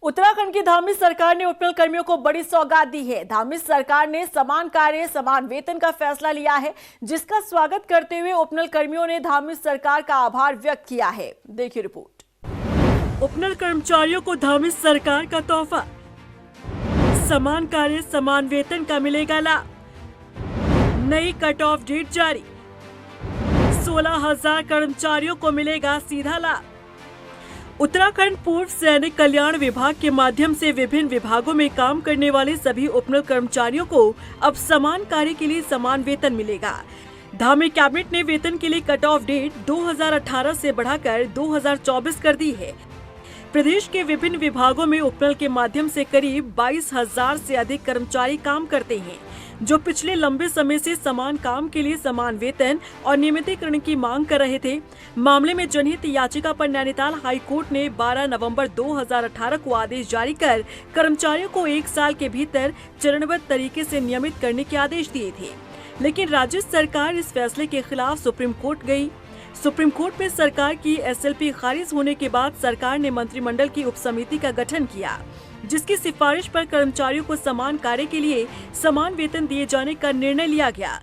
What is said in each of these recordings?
उत्तराखंड की धामी सरकार ने उपनल कर्मियों को बड़ी सौगात दी है। धामी सरकार ने समान कार्य समान वेतन का फैसला लिया है, जिसका स्वागत करते हुए उपनल कर्मियों ने धामी सरकार का आभार व्यक्त किया है। देखिए रिपोर्ट। उपनल कर्मचारियों को धामी सरकार का तोहफा, समान कार्य समान वेतन का मिलेगा लाभ। नई कट ऑफ डेट जारी, 16,000 कर्मचारियों को मिलेगा सीधा लाभ। उत्तराखंड पूर्व सैनिक कल्याण विभाग के माध्यम से विभिन्न विभागों में काम करने वाले सभी उपनल कर्मचारियों को अब समान कार्य के लिए समान वेतन मिलेगा। धामी कैबिनेट ने वेतन के लिए कट ऑफ डेट 2018 से बढ़ाकर 2024 कर दी है। प्रदेश के विभिन्न विभागों में उपनल के माध्यम से करीब 22,000 से अधिक कर्मचारी काम करते हैं, जो पिछले लंबे समय से समान काम के लिए समान वेतन और नियमितीकरण की मांग कर रहे थे। मामले में जनहित याचिका पर नैनीताल हाई कोर्ट ने 12 नवंबर 2018 को आदेश जारी कर कर्मचारियों को 1 साल के भीतर चरणबद्ध तरीके से नियमित करने के आदेश दिए थे, लेकिन राज्य सरकार इस फैसले के खिलाफ सुप्रीम कोर्ट गई। सुप्रीम कोर्ट में सरकार की एसएलपी खारिज होने के बाद सरकार ने मंत्रिमंडल की उपसमिति का गठन किया, जिसकी सिफारिश पर कर्मचारियों को समान कार्य के लिए समान वेतन दिए जाने का निर्णय लिया गया।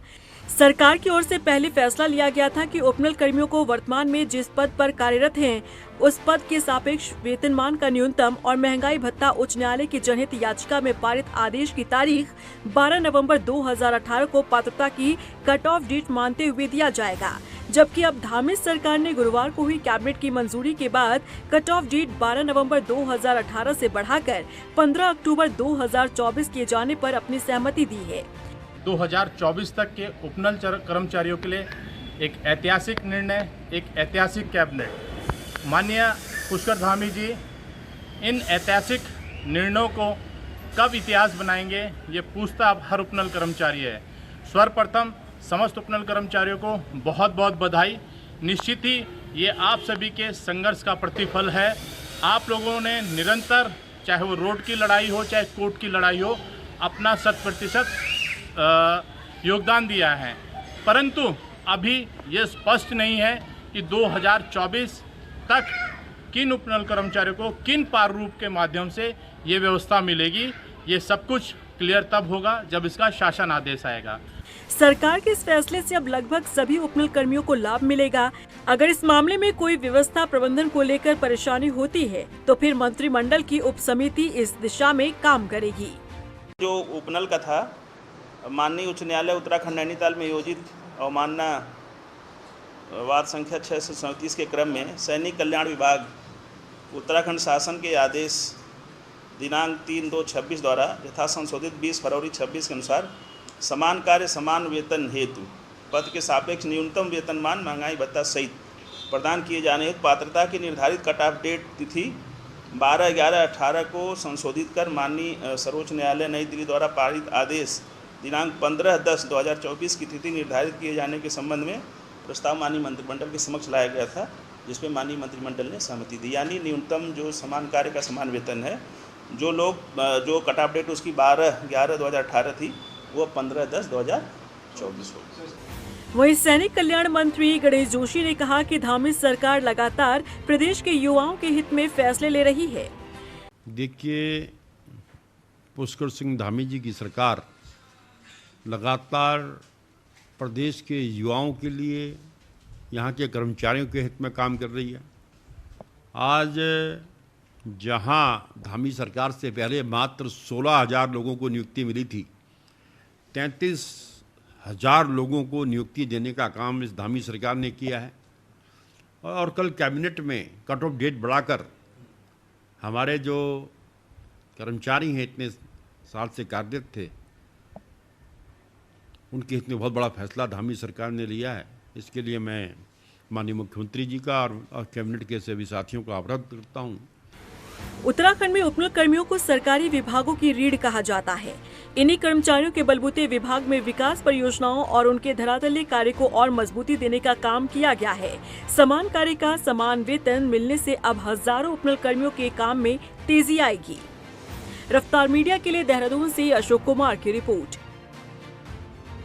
सरकार की ओर से पहले फैसला लिया गया था कि उपनल कर्मियों को वर्तमान में जिस पद पर कार्यरत हैं, उस पद के सापेक्ष वेतनमान का न्यूनतम और महंगाई भत्ता उच्च न्यायालय की जनहित याचिका में पारित आदेश की तारीख 12 नवंबर 2018 को पात्रता की कट ऑफ डेट मानते हुए दिया जाएगा, जबकि अब धामी सरकार ने गुरुवार को हुई कैबिनेट की मंजूरी के बाद कट ऑफ डेट 12 नवंबर 2018 से बढ़ाकर 15 अक्टूबर 2024 किए जाने पर अपनी सहमति दी है। 2024 तक के उपनल कर्मचारियों के लिए एक ऐतिहासिक निर्णय, एक ऐतिहासिक कैबिनेट। माननीय पुष्कर धामी जी इन ऐतिहासिक निर्णयों को कब इतिहास बनाएंगे, ये पूछता अब हर उपनल कर्मचारी है। सर्वप्रथम समस्त उपनल कर्मचारियों को बहुत बहुत बधाई। निश्चित ही ये आप सभी के संघर्ष का प्रतिफल है। आप लोगों ने निरंतर, चाहे वो रोड की लड़ाई हो चाहे कोर्ट की लड़ाई हो, अपना 100% योगदान दिया है, परंतु अभी ये स्पष्ट नहीं है कि 2024 तक किन उपनल कर्मचारियों को किन प्रारूप के माध्यम से ये व्यवस्था मिलेगी। ये सब कुछ क्लियर तब होगा जब इसका शासन आदेश आएगा। सरकार के इस फैसले से अब लगभग सभी उपनल कर्मियों को लाभ मिलेगा। अगर इस मामले में कोई व्यवस्था प्रबंधन को लेकर परेशानी होती है, तो फिर मंत्रिमंडल की उपसमिति इस दिशा में काम करेगी। जो उपनल का था, माननीय उच्च न्यायालय उत्तराखंड नैनीताल में योजित अवमानना वाद संख्या 637 के क्रम में सैनिक कल्याण विभाग उत्तराखंड शासन के आदेश दिनांक 3/2/26 द्वारा यथा संशोधित 20 फरवरी 26 के अनुसार समान कार्य समान वेतन हेतु पद के सापेक्ष न्यूनतम वेतनमान महंगाई भत्ता सहित प्रदान किए जाने हेतु पात्रता की निर्धारित कट ऑफ डेट तिथि 12/11/18 को संशोधित कर माननीय सर्वोच्च न्यायालय नई दिल्ली द्वारा पारित आदेश दिनांक 15/10/2024 की तिथि निर्धारित किए जाने के संबंध में प्रस्ताव माननीय मंत्रिमंडल के समक्ष लाया गया था, जिसमें माननीय मंत्रिमंडल ने सहमति दी। यानी न्यूनतम जो समान कार्य का समान वेतन है, जो कट ऑफ डेट उसकी 12/11/2018 थी, वो 15/10/2024 हो। वहीं सैनिक कल्याण मंत्री गणेश जोशी ने कहा कि धामी सरकार लगातार प्रदेश के युवाओं के हित में फैसले ले रही है। देखिए, पुष्कर सिंह धामी जी की सरकार लगातार प्रदेश के युवाओं के लिए, यहाँ के कर्मचारियों के हित में काम कर रही है। आज जहाँ धामी सरकार से पहले मात्र 16,000 लोगों को नियुक्ति मिली थी, 33,000 लोगों को नियुक्ति देने का काम इस धामी सरकार ने किया है। और कल कैबिनेट में कट ऑफ डेट बढ़ाकर हमारे जो कर्मचारी हैं, इतने साल से कार्यरत थे, उनके हित में बहुत बड़ा फैसला धामी सरकार ने लिया है। इसके लिए मैं माननीय मुख्यमंत्री जी का और कैबिनेट के सभी साथियों का आभार करता हूँ। उत्तराखंड में उपनल कर्मियों को सरकारी विभागों की रीढ़ कहा जाता है। इन्हीं कर्मचारियों के बलबूते विभाग में विकास परियोजनाओं और उनके धरातलीय कार्य को और मजबूती देने का काम किया गया है। समान कार्य का समान वेतन मिलने से अब हजारों उपनल कर्मियों के काम में तेजी आएगी। रफ्तार मीडिया के लिए देहरादून से अशोक कुमार की रिपोर्ट।